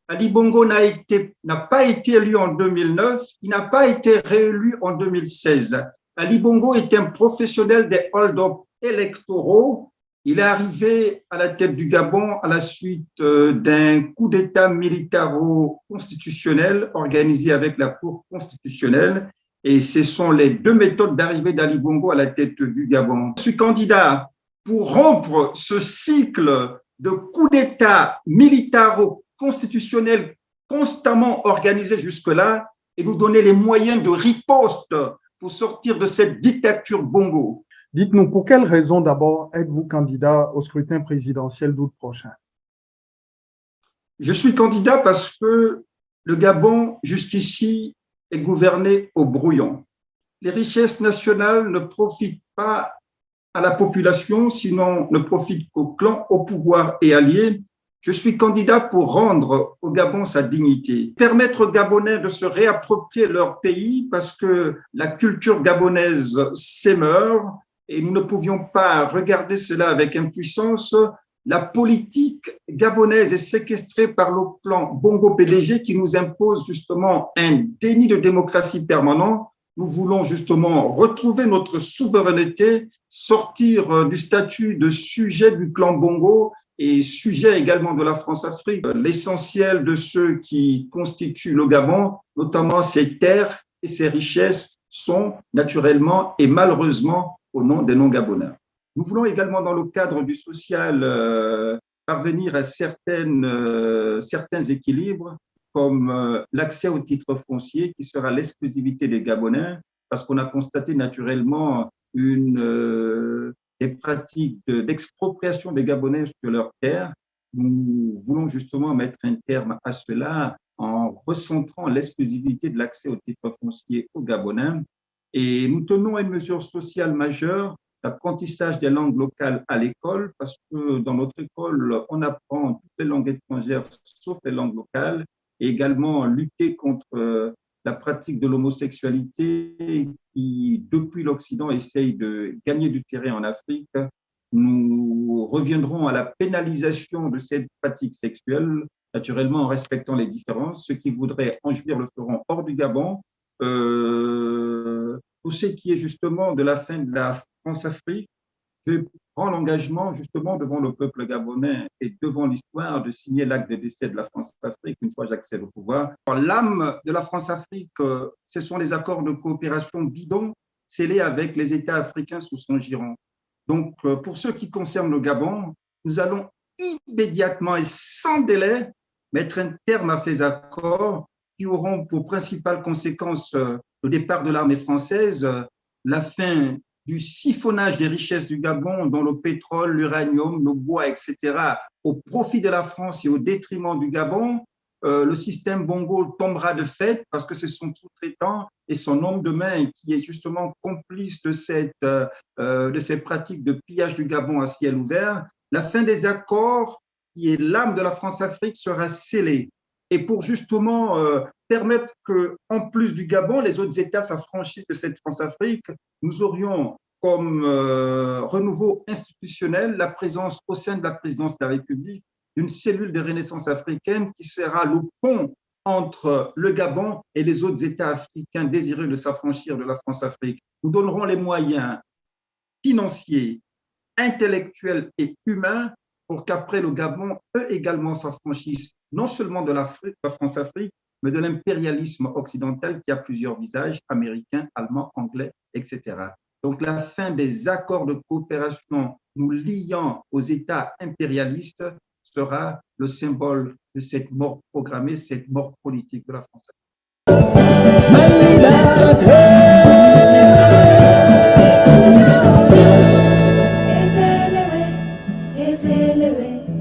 Ali Bongo n'a pas été élu en 2009, il n'a pas été réélu en 2016. Ali Bongo est un professionnel des hold-up électoraux. Il est arrivé à la tête du Gabon à la suite d'un coup d'État militaro-constitutionnel organisé avec la Cour constitutionnelle. Et ce sont les deux méthodes d'arrivée d'Ali Bongo à la tête du Gabon. Je suis candidat pour rompre ce cycle de coups d'État militaro-constitutionnels constamment organisés jusque-là et nous donner les moyens de riposte pour sortir de cette dictature Bongo. Dites-nous, pour quelles raisons d'abord êtes-vous candidat au scrutin présidentiel d'août prochain? Je suis candidat parce que le Gabon, jusqu'ici, est gouverné au brouillon. Les richesses nationales ne profitent pas à la population, sinon ne profitent qu'aux clans, au pouvoir et alliés. Je suis candidat pour rendre au Gabon sa dignité, permettre aux Gabonais de se réapproprier leur pays parce que la culture gabonaise s'émeurt et nous ne pouvions pas regarder cela avec impuissance. La politique gabonaise est séquestrée par le plan Bongo-PDG qui nous impose justement un déni de démocratie permanent. Nous voulons justement retrouver notre souveraineté, sortir du statut de sujet du clan Bongo et sujet également de la France-Afrique. L'essentiel de ceux qui constituent le Gabon, notamment ses terres et ses richesses, sont naturellement et malheureusement au nom des non-gabonais. Nous voulons également, dans le cadre du social, parvenir à certains équilibres, comme l'accès au titre foncier, qui sera l'exclusivité des Gabonais, parce qu'on a constaté naturellement des pratiques d'expropriation des Gabonais de leurs terres. Nous voulons justement mettre un terme à cela en recentrant l'exclusivité de l'accès au titre foncier aux Gabonais. Et nous tenons à une mesure sociale majeure, l'apprentissage des langues locales à l'école, parce que dans notre école, on apprend toutes les langues étrangères sauf les langues locales, et également lutter contre la pratique de l'homosexualité qui, depuis l'Occident, essaye de gagner du terrain en Afrique. Nous reviendrons à la pénalisation de cette pratique sexuelle, naturellement en respectant les différences. Ceux qui voudraient en jouir le feront hors du Gabon. Pour ce qui est justement de la fin de la France-Afrique, je prends l'engagement justement devant le peuple gabonais et devant l'histoire de signer l'acte de décès de la France-Afrique une fois j'accède au pouvoir. L'âme de la France-Afrique, ce sont les accords de coopération bidons scellés avec les États africains sous son giron. Donc, pour ce qui concerne le Gabon, nous allons immédiatement et sans délai mettre un terme à ces accords qui auront pour principale conséquence le départ de l'armée française, la fin du siphonnage des richesses du Gabon, dont le pétrole, l'uranium, le bois, etc., au profit de la France et au détriment du Gabon. Le système Bongo tombera de fait parce que c'est son sous-traitant et son homme de main qui est justement complice de ces pratiques de pillage du Gabon à ciel ouvert. La fin des accords, qui est l'âme de la France-Afrique, sera scellée. Et pour justement permettre qu'en plus du Gabon, les autres États s'affranchissent de cette France-Afrique, nous aurions comme renouveau institutionnel la présence au sein de la présidence de la République d'une cellule de renaissance africaine qui sera le pont entre le Gabon et les autres États africains désireux de s'affranchir de la France-Afrique. Nous donnerons les moyens financiers, intellectuels et humains pour qu'après le Gabon, eux également s'affranchissent non seulement de la France-Afrique, mais de l'impérialisme occidental qui a plusieurs visages, américains, allemands, anglais, etc. Donc la fin des accords de coopération nous liant aux États impérialistes sera le symbole de cette mort programmée, cette mort politique de la France-Afrique.